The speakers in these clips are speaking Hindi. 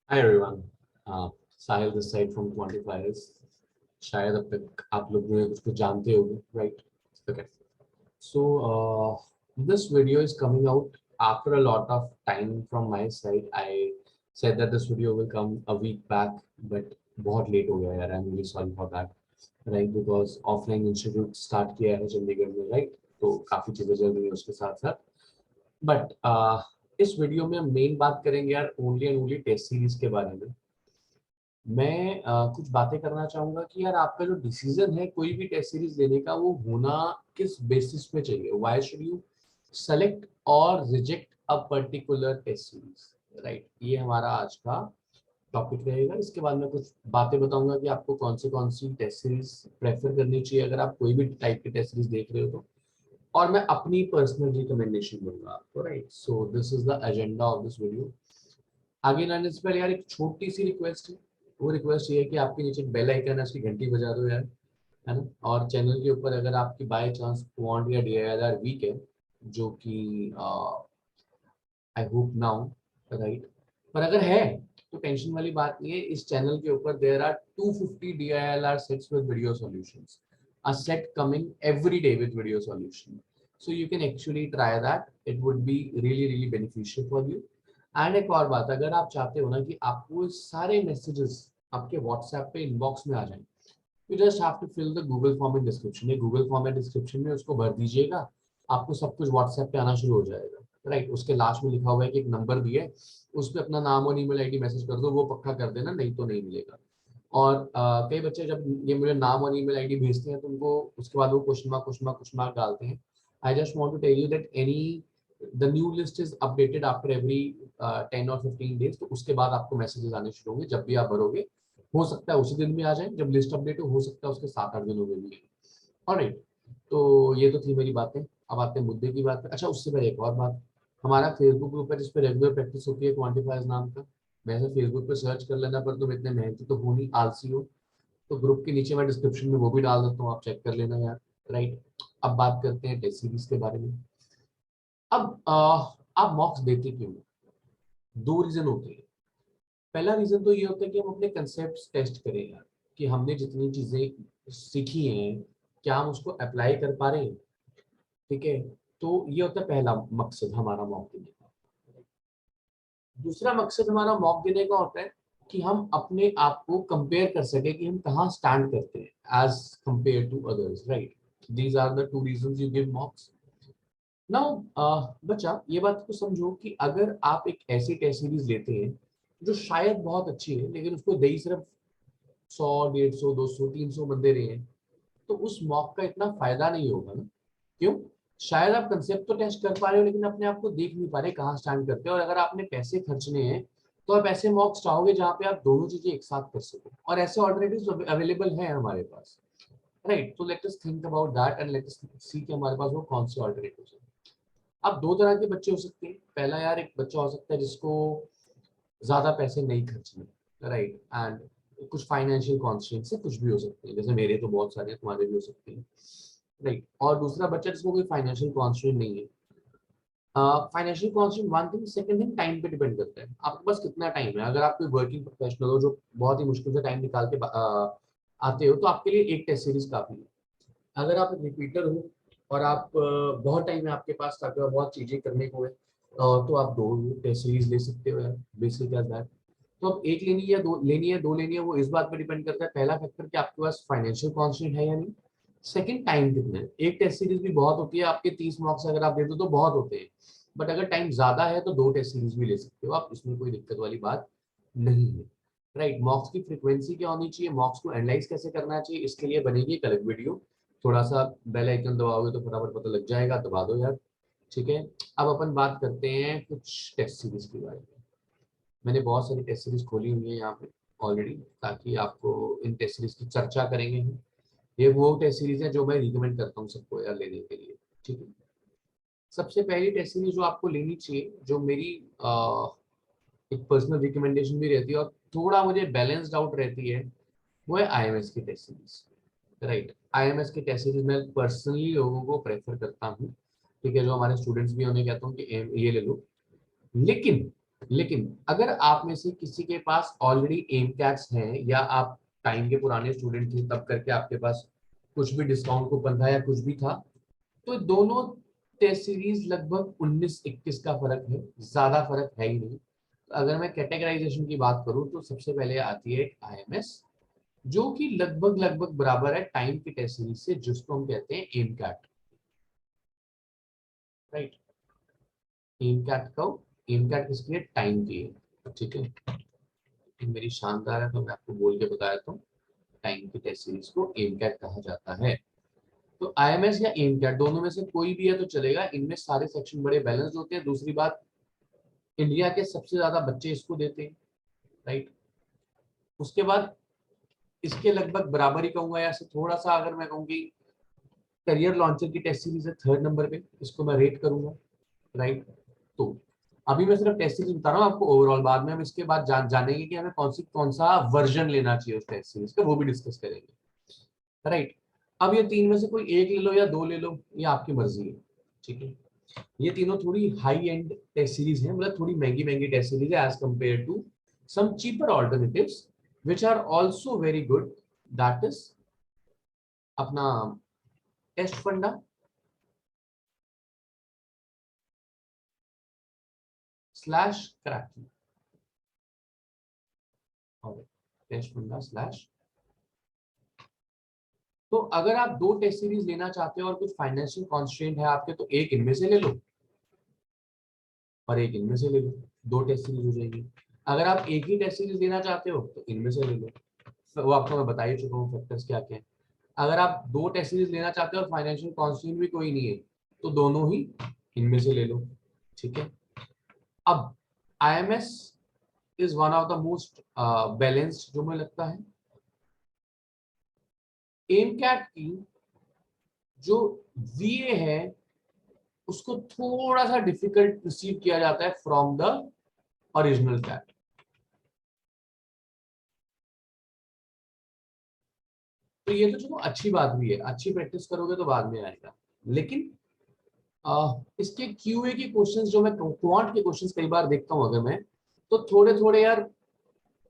Hi everyone, Sahil this side from Quantifiers. शायद अब तक आप लोग मुझे कुछ जानते होंगे, right? Okay. So this video is coming out after a lot of time from my side. I said that this video will come a week back, but बहुत late हो गया यार. I'm really sorry for that, right? Because offline institute start किया है चंडीगढ़ में, right? तो काफी चीजें चल रही हैं उसके साथ साथ. बट इस वीडियो में हम मेन बात करेंगे यार only and only test series के बारे में. मैं कुछ बातें करना चाहूंगा कि यार आपका जो डिसीजन है कोई भी टेस्ट सीरीज लेने का वो होना किस बेसिस पे चाहिए. व्हाई शुड यू सेलेक्ट और reject a particular test series, right? ये हमारा आज का टॉपिक रहेगा. इसके बाद मैं कुछ बातें बताऊंगा कि आपको कौन सी टेस्ट सीरीज प्रेफर करनी चाहिए अगर आप कोई भी टाइप की टेस्ट सीरीज देख रहे हो तो. और मैं अपनी पर्सनल रिकमेंडेशन दूंगा आपको, right? So this is the agenda of this video. आगे जाने से पहले यार एक छोटी सी रिक्वेस्ट है. वो रिक्वेस्ट ये है कि आपके नीचे बेल आइकन है, उसकी घंटी बजा दो यार, है ना? और चैनल के ऊपर अगर आपकी बाय चांस क्वांट या डीआईआर वीक है, जो कि आई होप नाउ, राइट? पर अगर है तो टेंशन वाली बात नहीं है. इस चैनल के ऊपर there are 250 DILR sets with video solutions, a set coming every day with video solution, so you can actually try that. It would be really beneficial for you. And एक और बात, अगर आप चाहते हो ना कि आपको सारे मैसेजेस आपके व्हाट्सएप पे इनबॉक्स में आ जाएं, you just have to fill the Google form in description. ये गूगल फॉर्म है डिस्क्रिप्शन में, उसको भर दीजिएगा, आपको सब कुछ व्हाट्सएप पे आना शुरू हो जाएगा, राइट? उसके लास्ट में लिखा हुआ है कि एक नंबर भी है, उस पर अपना नाम और ईमेल आईडी मैसेज कर दो. वो पक्का कर देना, नहीं तो नहीं मिलेगा. और कई बच्चे जब ये मुझे नाम और ईमेल आईडी भेजते हैं तो उनको उसके बाद वो क्वेश्चन मार्क डालते हैं. I just want to tell you that any the new list is updated after every 10 और 15 डेज. तो उसके बाद आपको मैसेजेस आने शुरू होंगे जब भी आप भरोगे. हो सकता है उसी दिन भी आ जाए जब लिस्ट अपडेट हो सकता है उसके 7-8 दिनों में भी. ऑलराइट, तो ये तो थी मेरी बातें. अब आते हैं मुद्दे की बात पे. अच्छा, उससे पहले एक और बात. हमारा फेसबुक ग्रुप है जिस पे रेगुलर प्रैक्टिस होती है क्वांटिफायर्स नाम का. वैसे फेसबुक पे सर्च कर लेना, पर तुम इतने मेहनती तो हो नहीं, आलसी हो. तो ग्रुप के नीचे मैं डिस्क्रिप्शन में वो भी डाल देता हूँ, आप चेक कर लेना यार, राइट? अब बात करते हैं टेस्ट सीरीज के बारे में. अब आप मॉक्स देते क्यों? दो रीजन होते हैं. पहला रीजन तो ये होता है कि हम अपने कंसेप्ट टेस्ट करें यार, कि हमने जितनी चीजें सीखी हैं क्या हम उसको अप्लाई कर पा रहे हैं. ठीक है, तो ये होता है पहला मकसद हमारा मॉक देने का. दूसरा मकसद हमारा मॉक देने का होता है कि हम अपने आप को कंपेयर कर सके कि हम कहाँ स्टैंड करते हैं as compare to others, right? These are the two reasons you give mocks. Now बच्चा, ये बात को समझो कि अगर आप एक ऐसी टेस्ट सीरीज लेते हैं जो शायद बहुत अच्छी है लेकिन उसको दे ही सिर्फ 100, 150, 200, 300 बंदे रहे हैं, तो उस मॉक का इतना फायदा नहीं होगा ना. क्यों? शायद आप कंसेप्ट तो टेस्ट कर पा रहे हो लेकिन अपने आप को देख नहीं पा रहे कहाँ स्टैंड करते हो. और अगर आपने पैसे खर्चने हैं तो आप ऐसे मॉक्स चाहोगे जहाँ पे आप दोनों चीजें एक साथ कर सको, और ऐसे ऑल्टरनेटिव्स अवेलेबल हैं हमारे पास, राइट? तो let us think about that and let us see कि हमारे पास वो कौन से ऑल्टरनेटिव्स हैं. अब दो तरह के बच्चे हो सकते हैं. पहला यार, एक बच्चा हो सकता है जिसको ज्यादा पैसे नहीं खर्चने, राइट? एंड कुछ फाइनेंशियल कॉन्स्ट्रेंट्स से कुछ भी हो सकते हैं, जैसे मेरे तो बहुत सारे हैं, तुम्हारे भी हो सकते हैं, राइट? और दूसरा बच्चा जिसको कोई फाइनेंशियल कॉन्स्ट्रेंट नहीं है. Financial constant one thing. Second thing, time पे डिपेंड करता है आपके पास कितना टाइम है. अगर आप कोई वर्किंग प्रोफेशनल हो जो बहुत ही मुश्किल से टाइम निकाल के आते हो, तो आपके लिए एक टेस्ट सीरीज काफी है. अगर आप एक रिपीटर हो और आप बहुत टाइम है आपके पास ताकि और बहुत चीजें करने को है, तो आप दो टेस्ट सीरीज ले सकते हो यार, बेसिक एज दैट. तो अब एक लेनी है, दो लेनी है, वो इस बात पर डिपेंड करता है. पहला फैक्टर कि आपके पास फाइनेंशियल कॉन्स्टेंट है या नहीं. सेकंड, टाइम कितना है. एक टेस्ट सीरीज भी बहुत होती है, आपके 30 मार्क्स अगर आप दे दो तो बहुत होते हैं. बट अगर टाइम ज्यादा है तो दो टेस्ट सीरीज भी ले सकते हो आप, इसमें कोई दिक्कत वाली बात नहीं है, राइट? मॉक्स की फ्रीक्वेंसी क्या होनी चाहिए, मॉक्स को एनालाइज कैसे करना चाहिए, इसके लिए बनेगी एक अलग वीडियो. थोड़ा सा बेल आइकन दबाओगे तो फटाफट पता लग जाएगा, दबा दो यार, ठीक है? अब अपन बात करते हैं कुछ टेस्ट सीरीज के बारे में. मैंने बहुत सारी टेस्ट सीरीज खोली हुई है यहाँ पे ऑलरेडी, ताकि आपको इन टेस्ट सीरीज की चर्चा करेंगे हम. ये वो टेस्ट सीरीज है जो मैं रिकमेंड करता हूँ सबको यार लेने के लिए, ठीक है? सबसे पहली टेस्ट सीरीज जो आपको लेनी चाहिए, जो मेरी एक पर्सनल रिकमेंडेशन भी रहती है और थोड़ा मुझे बैलेंस्ड आउट रहती है, वो है आईएमएस की टेस्ट सीरीज, राइट? आईएमएस की टेस्ट सीरीज मैं पर्सनली लोगों को प्रेफर करता हूँ, ठीक है? जो हमारे स्टूडेंट्स भी, उन्हें कहता हूँ कि ये ले लो. लेकिन लेकिन अगर आप में से किसी के पास ऑलरेडी एम कैट्स हैं या आप टाइम के पुराने स्टूडेंट थे तब करके आपके पास कुछ भी डिस्काउंट कूपन था या कुछ भी था, तो दोनों टेस्ट सीरीज लगभग 19-21 का फर्क है, ज्यादा फर्क है ही नहीं। अगर मैं कैटेगराइजेशन की बात करूं तो सबसे पहले आती है आईएमएस, जो कि लगभग लगभग बराबर है टाइम की टेस्ट सीरीज से, जिसको हम कहते हैं M CAT, right. M CAT का एम कैट किसकी है, टाइम की है, ठीक है। मेरी शानदार है तो मैं आपको बोल के बताया था, टाइम की टेस्ट सीरीज को एम कैट कहा जाता है। तो आईएमएस या एम कैट दोनों में से कोई भी है तो चलेगा, इनमें सारे सेक्शन बड़े बैलेंस्ड होते हैं। दूसरी बात, इंडिया के सबसे ज्यादा बच्चे इसको देते हैं, राइट। उसके बाद इसके लगभग बराबर ही कहूंगा, या थोड़ा सा अगर मैं कहूँगी, करियर लॉन्चर की टेस्ट सीरीज है थर्ड नंबर पे, इसको मैं रेट करूंगा, राइट। तो अभी मैं सिर्फ टेस्ट सीरीज बता रहा हूँ आपको ओवरऑल, बाद में हम इसके बाद जानेंगे कि हमें कौन सा वर्जन लेना चाहिए उस टेस्ट सीरीज का, वो भी डिस्कस करेंगे, राइट। अब ये तीन में से कोई एक ले लो या दो ले लो, ये आपकी मर्जी है, ठीक है। ये तीनों थोड़ी हाई एंड टेस्ट सीरीज है, मतलब थोड़ी महंगी महंगी टेस्ट सीरीज है as compare to some cheaper alternatives which are also very good, that is अपना टेस्ट फंडा स्लैश क्रैकी, और टेस्ट फंडा स्लैश। तो अगर आप दो टेस्ट सीरीज लेना चाहते हो और कुछ फाइनेंशियल कॉन्स्ट्रेंट है आपके, तो एक इनमें से ले लो और एक इनमें से ले लो, दो टेस्ट सीरीज हो जाएगी। अगर आप एक ही टेस्ट सीरीज लेना चाहते हो तो इनमें से ले लो, तो वो आपको मैं बता ही चुका हूँ फैक्टर्स क्या क्या है। अगर आप दो टेस्ट सीरीज लेना चाहते हो और फाइनेंशियल कॉन्स्टेंट भी कोई नहीं है, तो दोनों ही इनमें से ले लो, ठीक है। अब IMS is one of the most balanced जो मुझे लगता है। एम कैट की जो वीए है उसको थोड़ा सा डिफिकल्ट रिसीव किया जाता है फ्रॉम द ओरिजिनल कैट। तो ये तो चलो अच्छी बात भी है, अच्छी प्रैक्टिस करोगे तो बाद में आएगा। लेकिन इसके क्यूए के क्वेश्चंस जो मैं क्वांट के क्वेश्चंस कई बार देखता हूं अगर मैं, तो थोड़े थोड़े यार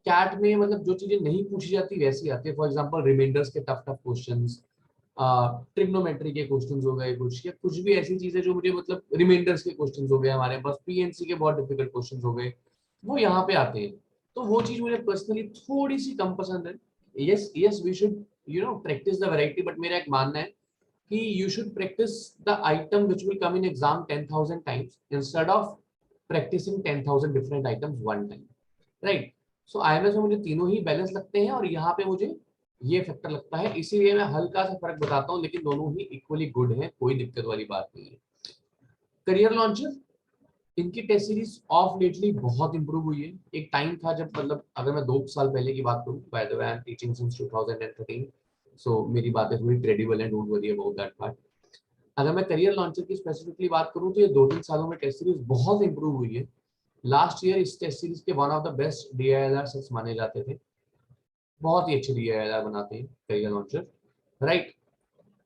कैट में मतलब जो चीजें नहीं पूछी जाती वैसी आती है। फॉर एग्जांपल रिमाइंडर्स के टफ टफ क्वेश्चंस, ट्रिग्नोमेट्री के क्वेश्चंस हो गए कुछ, या कुछ भी ऐसी चीजें जो मुझे मतलब रिमाइंडर्स के क्वेश्चंस हो गए हमारे पास, पीएनसी के बहुत डिफिकल्ट क्वेश्चंस हो गए, वो यहाँ पे आते हैं। तो वो चीज मुझे पर्सनली थोड़ी सी कम पसंद है। Yes yes we should practise the variety, but मेरा एक मानना है कि you should practice the item which will come in exam 10,000 times instead of practicing 10,000 different items one time, right? So IMS में मुझे तीनों ही बैलेंस लगते हैं और यहाँ पे मुझे ये फैक्टर लगता है, इसीलिए मैं हल्का सा फर्क बताता हूँ, लेकिन दोनों ही इक्वली गुड हैं, कोई दिक्कत वाली बात नहीं है। करियर लॉन्चर, इनकी टेस्ट सीरीज ऑफ लेटली बहुत इंप्रूव हुई है। एक टाइम था जब मतलब अगर मैं 2 साल पहले की बात करूँ, by the way I am teaching since 2013, सो मेरी बातें थोड़ी क्रेडिबल है, don't worry about that part. अगर मैं करियर लॉन्चर की स्पेसिफिकली बात करूं तो ये 2-3 सालों में टेस्ट सीरीज बहुत इंप्रूव हुई है। लास्ट ईयर इस टेस्ट सीरीज के one of the best DILR sets माने जाते थे, बहुत ही अच्छे डीआईएलआर बनाते हैं करियर लॉन्चर, राइट।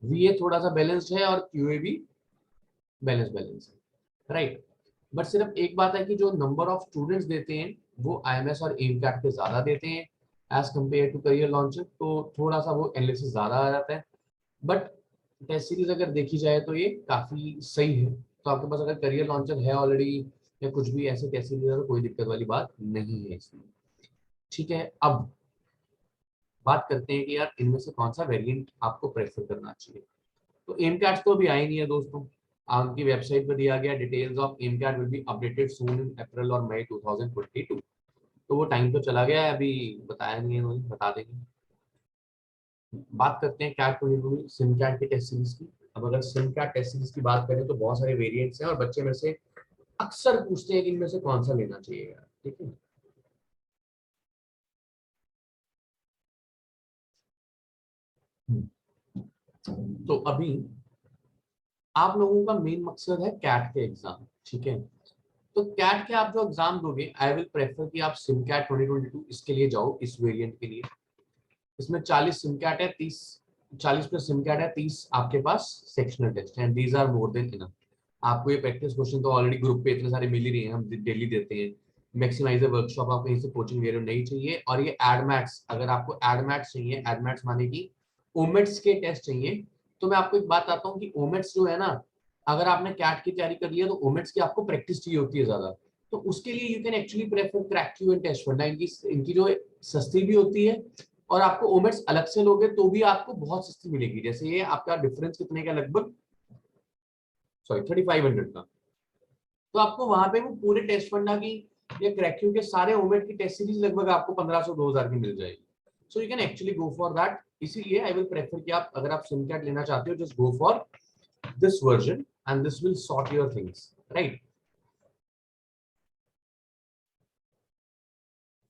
वीए थोड़ा सा बैलेंस्ड है और क्यूए भी बैलेंस है, राइट। बट सिर्फ एक बात है कि जो नंबर ऑफ स्टूडेंट्स देते हैं वो आईएमएस और एम कैट पे ज्यादा देते हैं as compare to career launcher, तो थोड़ा सा वो एनालिसिस ज्यादा आ जाता है। बट टेस्ट सीरीज अगर देखी जाए तो ये काफी सही है। तो आपके पास अगर करियर लॉन्चर है ऑलरेडी या कुछ भी ऐसे टेस्ट सीरीज है तो कोई दिक्कत वाली बात नहीं है इसमें, ठीक है। अब बात करते हैं कि यार इनमें से कौन सा वेरिएंट आपको प्रेफर करना चाहिए। तो एम कैट तो अभी आई नहीं है दोस्तों, आपकी वेबसाइट पर दिया गया details of M CAT will be updated soon in April और मई 2022। तो वो टाइम तो चला गया है, अभी बताया नहीं है उन्होंने, बता देंगे। बात करते हैं कैट 22 सिम कैट की टेस्ट सीरीज की। अब अगर सिम कैट टेस्ट सीरीज की बात करें तो बहुत सारे वेरिएंट्स हैं और बच्चे में से अक्सर पूछते हैं कि इनमें से कौन सा लेना चाहिए यार, ठीक है। तो अभी आप लोगों का मेन मकसद है कैट के एग्जाम, ठीक है। तो कैट के आप जो एग्जाम दोगे, आई विल प्रेफर कि आप सिम कैट 2022 इसके लिए जाओ, इस वेरिएंट के लिए। इसमें 40 सिम कैट है, 30 40 प्लस सिम कैट है, 30 आपके पास सेक्शनल टेस्ट है, these are more than enough. आपको ये प्रैक्टिस क्वेश्चन तो ऑलरेडी ग्रुप पे इतने सारे मिल ही रही हैं, हम डेली देते हैं। मैक्सिमाइजर वर्कशॉप आप कहीं से कोचिंग ले रहे हो नहीं चाहिए। और ये एडमैट्स, अगर आपको एडमैट्स चाहिए, एडमैट्स माने कि ओमेट्स के टेस्ट चाहिए, तो मैं आपको एक बात आता हूँ कि ओमेट्स जो है ना, अगर आपने कैट की तैयारी कर लिया तो ओमेट्स की आपको प्रैक्टिस चाहिए होती है ज्यादा, तो उसके लिए you can actually prefer Cracku and Test Funda. इनकी इनकी जो सस्ती भी होती है, और आपको ओमेट्स अलग से लोगे तो भी आपको बहुत सस्ती मिलेगी। जैसे ये आपका डिफरेंस कितने का, लगभग सॉरी 3500 का, तो आपको वहां पे वो पूरे टेस्ट फंडा की या क्रैक्यू के सारे ओमेट की टेस्ट सीरीज लगभग आपको 1500-2000 की मिल जाएगी। So you can actually go for that. इसीलिए आई विल प्रेफर कि आप, अगर आप सिम कार्ड लेना चाहते हो, just go for this version and this will sort your things, right.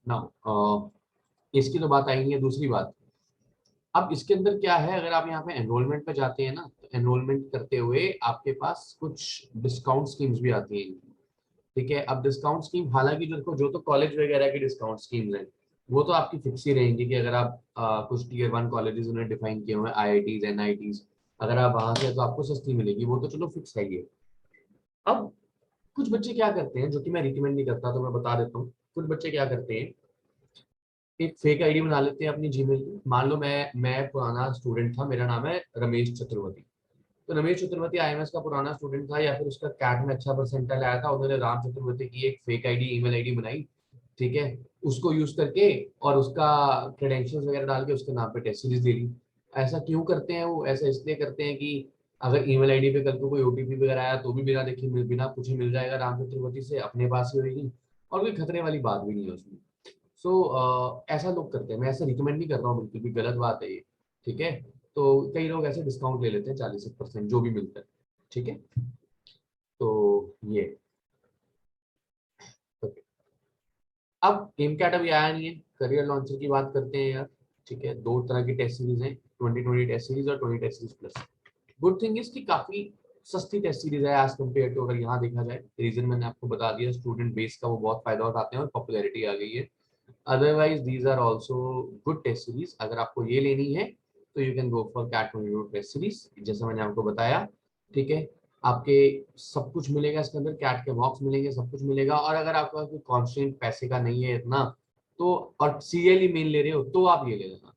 Now इसकी तो बात आई है। दूसरी बात, अब इसके अंदर क्या है, अगर आप यहाँ पे एनरोलमेंट पे जाते हैं ना, तो एनरोलमेंट करते हुए आपके पास कुछ डिस्काउंट स्कीम्स भी आती हैं। ठीक है, अब डिस्काउंट स्कीम, हालांकि जो तो कॉलेज वगैरह की डिस्काउंट स्कीम्स हैं, वो तो आपकी फिक्स ही रहेंगी कि अगर आप कुछ टीयर 1 कॉलेजेस उन्होंने डिफाइन किए हुए हैं, आईआईटीज एनआईटीज, अगर आप वहां से, तो आपको सस्ती मिलेगी, वो तो चलो फिक्स है ये। अब कुछ बच्चे क्या करते हैं, जो कि मैं रिकमेंड नहीं करता, तो मैं बता देता हूँ। कुछ बच्चे क्या करते हैं, एक फेक आईडी बना लेते हैं अपनी जीमेल की। मान लो मैं पुराना स्टूडेंट था, मेरा नाम है रमेश चतुर्वेदी। तो रमेश चतुर्वेदी आईएमएस का पुराना स्टूडेंट था, या फिर उसका कैट में अच्छा परसेंटाइल आया था, उन्होंने राम चतुर्वेदी की एक फेक आईडी, ईमेल आईडी बनाई। ठीक है, उसको यूज करके और उसका क्रेडेंशियल्स वगैरह डाल के उसके नाम पे टेस्ट सीरीज दे ली। ऐसा क्यों करते हैं वो? ऐसा इसलिए करते हैं कि अगर ईमेल आईडी पे कल को कोई ओटीपी वगैरह आया तो भी बिना देखे बिना पूछे मिल जाएगा, राम चतुर्वेदी से अपने पास ही रहेगी, और कोई खतरे वाली बात भी नहीं है उसमें। सो ऐसा लोग करते हैं, मैं ऐसे रिकमेंड नहीं कर रहा हूँ, बिल्कुल भी गलत बात है ये। ठीक है, तो कई लोग ऐसे डिस्काउंट ले लेते हैं 40% जो भी मिलता है। ठीक है, तो ये okay। अब एम कैट अभी आया नहीं है, करियर लॉन्चर की बात करते हैं यार। ठीक है, दो तरह की टेस्ट सीरीज हैं, 2020 टेस्ट सीरीज और 20 test series plus. Good thing is कि काफी सस्ती टेस्ट सीरीज है एज कम्पेयर टू, अगर यहाँ देखा जाए। रीजन मैंने आपको बता दिया, स्टूडेंट बेस का वो बहुत फायदा उठाते हैं और पॉपुलैरिटी आ गई है। Otherwise these are also good test series. अगर आपको ये लेनी है तो you can go for CAT test series, जैसे मैंने आपको बताया। ठीक है, आपके सब कुछ मिलेगा इसके अंदर, कैट के बॉक्स मिलेंगे, सब कुछ मिलेगा। और अगर आपका कोई कॉन्स्टेंट पैसे का नहीं है इतना, तो और सीएलई मेन ले रहे हो तो आप ये ले लेना।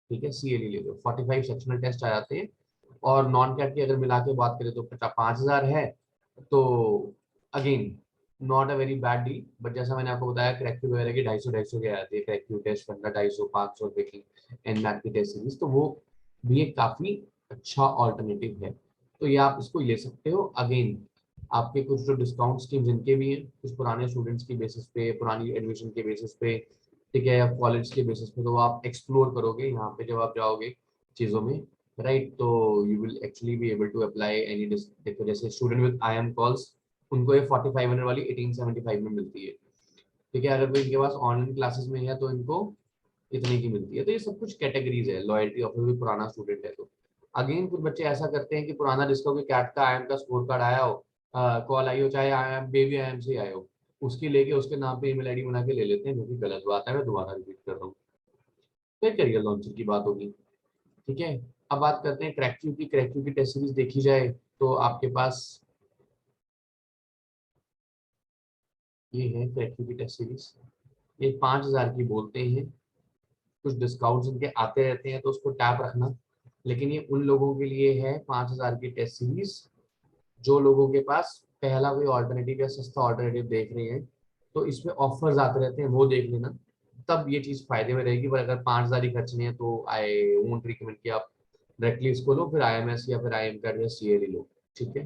ठीक है, सीएलई ले लो, 45 सेक्शनल टेस्ट आ जाते हैं। और नॉन कैट की अगर मिला के बात करें तो 5000 है। तो again not a very bad deal, but जैसा मैंने आपको बताया, क्रैक्यू वगैरह की 250 के आती है, क्रैक्यू टेस्ट फंडा 250-500 की, एनमैट की टेस्ट सीरीज, तो वो भी एक काफी अच्छा ऑल्टरनेटिव है। तो ये आप इसको ले सकते हो। अगेन आपके कुछ जो डिस्काउंट स्कीम्स इनके भी हैं, कुछ पुराने स्टूडेंट्स की बेसिस पे, पुरानी एडमिशन के बेसिस पे, ठीक है, या कॉलेज के बेसिस पे, तो आप एक्सप्लोर करोगे यहाँ पे जब आप जाओगे चीज़ों में, राइट। तो you will actually be able to apply any, देखो जैसे student with I M calls, उनको ये 4500 वाली 1875 में मिलती है। ठीक है, अगर कोई इनके पास ऑनलाइन क्लासेस में है तो इनको इतने की मिलती है। तो ये सब कुछ कैटेगरीज है, लॉयल्टी ऑफर भी पुराना स्टूडेंट है तो। अगेन कुछ बच्चे ऐसा करते हैं कि पुराना जिसका कोई कैट का आईएम का स्कोर कार्ड आया हो, कॉल आई हो, चाहे आईएम बेबी आईएम से आए हो, उसकी लेके उसके नाम पे ईमेल आईडी बना के ले लेते हैं, जो कि गलत बात है, मैं दोबारा रिपीट कर रहा हूँ। फिर करियर लॉन्चर की बात होगी। ठीक है, अब बात करते हैं क्रैक्यू की। क्रैक्यू की टेस्ट सीरीज देखी जाए तो आपके पास ये है क्रैक्यू की टेस्ट सीरीज। ये 5000 की बोलते हैं, कुछ डिस्काउंट्स इनके आते रहते हैं तो उसको टैप रखना। लेकिन ये उन लोगों के लिए है 5000 की टेस्ट सीरीज, जो लोगों के पास पहला कोई ऑल्टरनेटिव या सस्ता ऑल्टरनेटिव देख रहे हैं, तो इसमें ऑफर्स आते रहते हैं, वो देख लेना, तब ये चीज़ फायदे में रहेगी। पर अगर 5000 ही खर्चनी है तो आई वोंट रिकमेंड कि आप डायरेक्टली इसको लो, फिर आईएमएस या फिर आईएम का या सीएलई लो। ठीक है,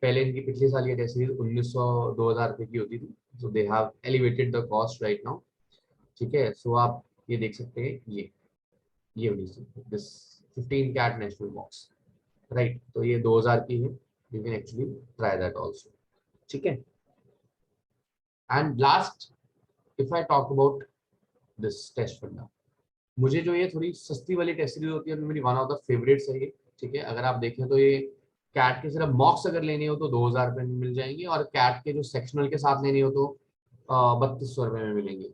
पहले इनकी पिछले साल ये टेस्ट सीरीज 1900-2000 रुपये की होती थी, so they have elevated the cost right now. ठीक है, सो आप ये देख सकते हैं, ये this 15 CAT national box, right. तो ये 2000 की है, you can actually try that also. ठीक है, and last, if I talk about this Test Funda, मुझे जो ये थोड़ी सस्ती वाली टेस्ट सीरीज होती है, मेरी वन ऑफ द फेवरेट्स है ये। ठीक है, अगर आप देखें तो ये कैट के सिर्फ मॉक्स अगर लेने हो तो 2000 रुपये में मिल जाएंगे, और कैट के जो सेक्शनल के साथ लेने हो तो 3200 रुपये में मिलेंगे।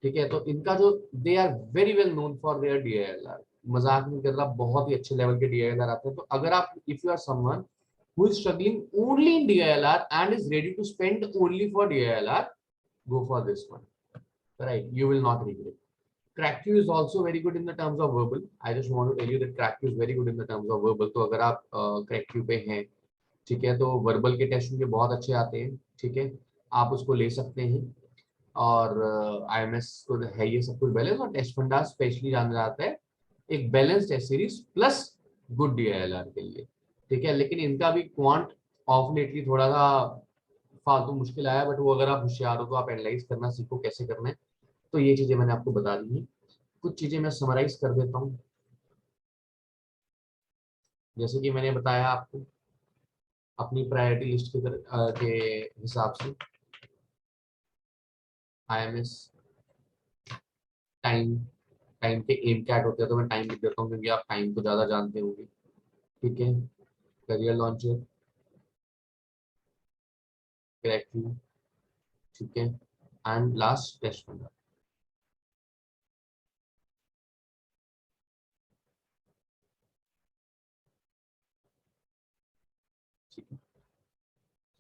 ठीक है, तो इनका जो, they are very well known for their DILR, मजाक नहीं कर रहा, बहुत ही अच्छे लेवल के डीआईएलआर आते हैं। तो अगर आप, if you are someone who is struggling only in DILR and is ready to spend only for DILR, go for this one, right? You will not regret. CrackQ is also very good in the terms of verbal. I just want to tell you that CrackQ is very good in the terms of verbal. तो अगर आप CrackQ पे हैं, ठीक है, तो वर्बल के टेस्ट उनके बहुत अच्छे आते हैं, ठीक है, आप उसको ले सकते हैं। और IMS को है ये सब कुछ बैलेंस, और टेस्ट फंडा स्पेशली जाना जाता है एक balance test series plus good DILR के लिए, ठीक है। लेकिन इनका भी क्वांट ऑफ लेटली थोड़ा सा फालतू मुश्किल आया, बट वो अगर आप होशियार हो तो आप एनालाइज करना सीखो कैसे करना है। तो ये चीजें मैंने आपको बता दी हैं, कुछ चीजें मैं समराइज कर देता हूँ। जैसे कि मैंने बताया आपको अपनी प्रायोरिटी लिस्ट के हिसाब से IMS टाइम, टाइम के एम कैट होते हैं, तो मैं टाइम लिख देता हूँ क्योंकि आप टाइम को ज्यादा जानते होंगे, ठीक है। करियर लॉन्चर, क्रैकयू, ठीक है, एंड लास्ट टेस्ट फंडा, ठीक है।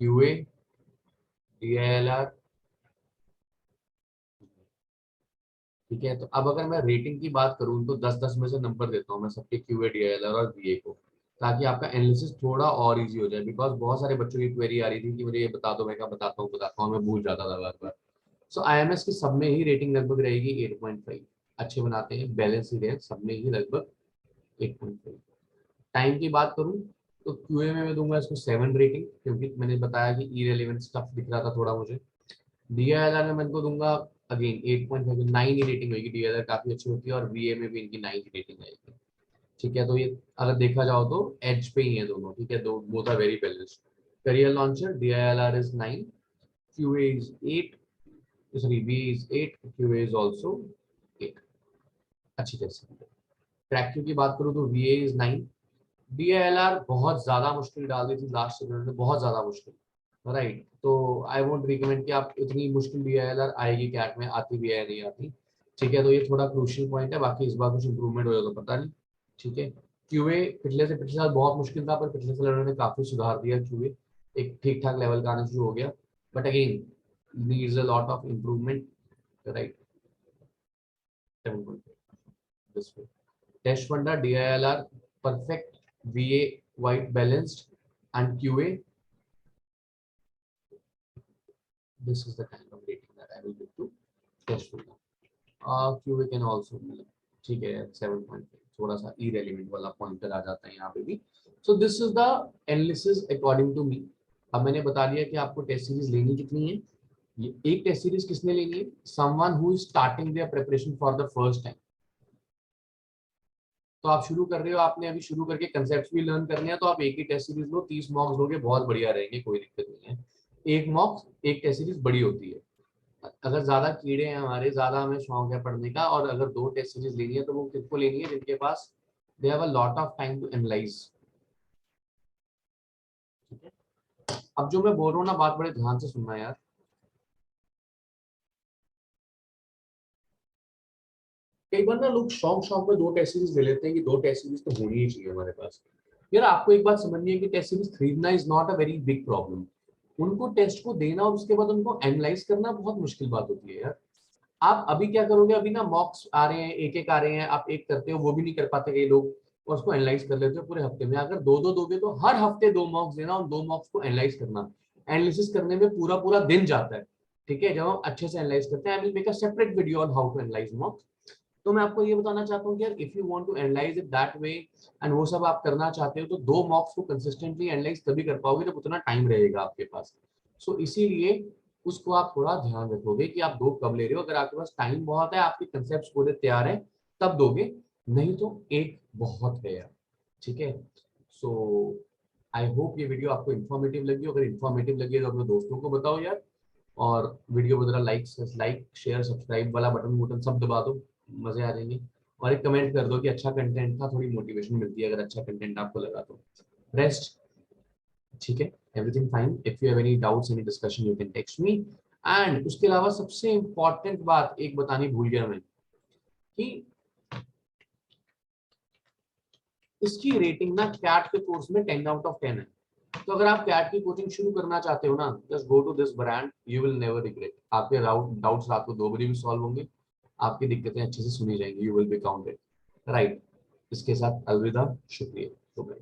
QA, DILR, ठीक है। तो अब अगर मैं रेटिंग की बात करूं तो 10-10 में से नंबर देता हूं मैं सबके QA, DILR और VA को, ताकि आपका एनालिसिस थोड़ा और इजी हो जाए। बिकॉज बहुत सारे बच्चों की क्वेरी आ रही थी कि मुझे ये बता दो, मैं क्या बताता हूँ, मैं भूल जाता था बार बार। सो IMS की सब में ही रेटिंग लगभग रहेगी 8.5। अच्छे बनाते हैं, बैलेंस ही रहे, सब में ही लगभग 8.5। टाइम की बात करूं तो QA में मैं दूंगा इसको 7 रेटिंग, क्योंकि मैंने बताया कि इरेलीवेंट स्टफ दिख रहा था थोड़ा मुझे। DILR में मैं इनको दूंगा अगेन 8.5, 9 ही रेटिंग होगी। DILR काफी अच्छी होती है और VA में भी इनकी 9 ही रेटिंग आएगी, ठीक है। तो ये अगर देखा जाओ तो एज पे ही है दोनों, ठीक है, दो both are very balanced. Career launcher DILR is 9, QA is 8, sorry VA is 8, QA is also 8, अच्छी तरह से। ट्रैक की बात करूं तो VA इज 9, DILR बहुत ज्यादा मुश्किल डाल दी थी लास्ट सेकंड में, बहुत ज्यादा मुश्किल, राइट। तो आई वोंट रिकमेंड कि आप इतनी मुश्किल DILR आएगी कैट में, आती भी है नहीं आती, ठीक है। तो ये थोड़ा क्रूशियल पॉइंट है, बाकी इस बार कुछ इंप्रूवमेंट हो जाए तो पता नहीं, ठीक है। QA पिछले से पिछले साल बहुत मुश्किल था, पर पिछले साल उन्होंने काफी सुधार दिया। QA एक ठीक ठाक लेवल का आना शुरू हो गया, but again needs a lot of improvement, right. Test funda, DILR perfect, VA white balanced, and QA, this is the kind of rating that I will give to test funda. QA can also, ठीक है, 7.5 थोड़ा सा irrelevant वाला पॉइंटर आ जाता है यहाँ पे भी। So this is the analysis according to me। अब मैंने बता दिया कि आपको टेस्ट सीरीज लेनी कितनी है। ये एक टेस्ट सीरीज किसने लेनी है? Someone who is starting their preparation for the first time। तो आप शुरू कर रहे हो, आपने अभी शुरू करके कंसेप्ट भी लर्न करने हैं, तो आप एक ही टेस्ट सीरीज लो, 30 मॉक्स लोगे, बहुत बढ़िया रहेंगे, कोई दिक्कत नहीं है। एक मॉक्स, एक टेस्ट सीरीज बड़ी होती है। अगर ज्यादा कीड़े हैं हमारे, ज्यादा हमें शौक है पढ़ने का, और अगर 2 टेस्ट सीरीज लेनी है तो वो किसको लेनी है? जिनके पास they have a lot of time to analyse, ठीक है। अब जो मैं बोल रहा हूँ ना, बात बड़े ध्यान से सुनना यार। कई बार ना लोग शौक शौक में 2 टेस्ट सीरीज ले लेते हैं कि 2 टेस्ट सीरीज तो होनी ही चाहिए हमारे पास। यार आपको एक बात समझनी है कि टेस्ट सीरीज खरीदना is not a very big problem. उनको टेस्ट को देना और उसके बाद उनको एनालाइज करना बहुत मुश्किल बात होती है यार। आप अभी क्या करोगे? अभी ना मॉक्स आ रहे हैं, एक एक आ रहे हैं, आप एक करते हो, वो भी नहीं कर पाते कई लोग, और उसको एनालाइज कर लेते हो पूरे हफ्ते में। अगर 2-2 दोगे तो हर हफ्ते 2 मॉक्स देना और 2 मॉक्स को एनालाइज करना, एनालिसिस करने में पूरा पूरा दिन जाता है, ठीक है। जब हम अच्छे से एनालाइज करते हैं, I will make a separate video on how to analyse mocks. तो मैं आपको ये बताना चाहता हूँ कि यार if you want to analyse it that way, and वो सब आप करना चाहते हो, तो 2 मॉक्स को कंसिस्टेंटली एनालाइज तभी कर पाओगे जब उतना टाइम रहेगा आपके पास। सो इसीलिए उसको आप थोड़ा ध्यान रखोगे कि आप 2 कब ले रहे हो। अगर आपके पास टाइम बहुत है, आपके कंसेप्ट पूरे तैयार है, तब दोगे, नहीं तो एक बहुत है यार, ठीक है। सो आई होप ये वीडियो आपको इन्फॉर्मेटिव लगी। अगर इन्फॉर्मेटिव लगी तो अपने दोस्तों को बताओ यार, और वीडियो को जरा लाइक शेयर सब्सक्राइब वाला बटन बटन सब दबा दो, मजे आ जाएंगे। और एक कमेंट कर दो कि अच्छा कंटेंट था, थोड़ी मोटिवेशन मिलती है अगर अच्छा कंटेंट आपको लगा तो। रेस्ट ठीक है, everything fine. If you have any doubts any discussion you can text me. And उसके अलावा सबसे इंपॉर्टेंट बात एक बतानी भूल गया मैं, कि इसकी रेटिंग ना कैट के कोर्स में 10 आउट ऑफ 10 है। तो अगर आप कैट की कोचिंग शुरू करना चाहते हो ना, just go to this brand, you will never regret. आपके डाउट्स रात को 2 बजे भी सॉल्व होंगे, आपकी दिक्कतें अच्छे से सुनी जाएंगी, you will be counted, right. इसके साथ अलविदा, शुक्रिया।